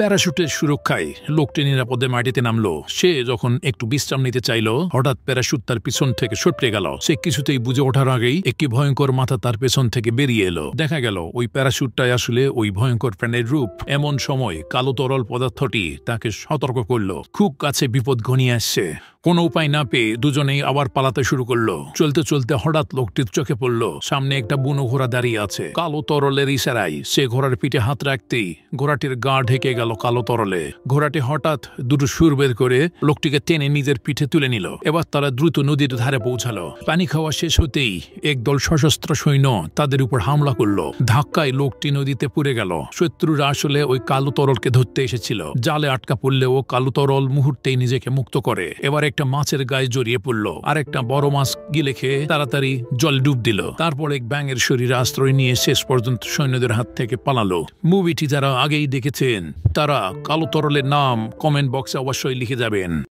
প্যারাশুটের সুরক্ষায় লোকটি নিরাপদে মাটিতে নামলো। সে যখন একটু বিশ্রাম নিতে চাইল, হঠাৎ প্যারাশুট তার পিছন থেকে সটকে গেল। সে কিছুতেই বুঝে ওঠার আগেই একটি ভয়ঙ্কর মাথা তার পেছন থেকে বেরিয়ে এলো। দেখা গেল ওই প্যারাশুটটাই আসলে ওই ভয়ঙ্কর প্রাণীর রূপ। এমন সময় কালো তরল পদার্থটি তাকে সতর্ক করলো, খুব কাছে বিপদ ঘনিয়ে আসছে। কোনো উপায় না পেয়ে দুজনেই আবার পালাতে শুরু করলো। চলতে চলতে হঠাৎ লোকটির চোখে পড়ল সামনে একটা বুনো ঘোড়া দাঁড়িয়ে আছে। কালো তরলের ইশারায় সে ঘোড়ার পিঠে হাত রাখতেই ঘোড়াটির গা ঢেকে গেল কালো তরলে। ঘোড়াটি হঠাৎ দুটো সুর বের করে লোকটিকে টেনে নিজের পিঠে তুলে নিল। এবার তারা দ্রুত নদীর ধারে পৌঁছালো। পানি খাওয়া শেষ হতেই একদল সশস্ত্র সৈন্য তাদের উপর হামলা করলো। ধাক্কায় লোকটি নদীতে পড়ে গেল। শত্রুরা আসলে ওই কালো তরলকে ধরতে এসেছিল। জালে আটকা পড়লেও কালো তরল মুহূর্তেই নিজেকে মুক্ত করে। এবার একটা মাছের গায়ে জড়িয়ে পড়ল, আর একটা বড় মাছ গিলে খেয়ে তাড়াতাড়ি জল ডুব দিল। তারপর এক ব্যাঙের শরীরে আশ্রয় নিয়ে শেষ পর্যন্ত সৈন্যদের হাত থেকে পালালো। মুভিটি যারা আগেই দেখেছেন তারা কালো তরলের নাম কমেন্ট বক্সে অবশ্যই লিখে যাবেন।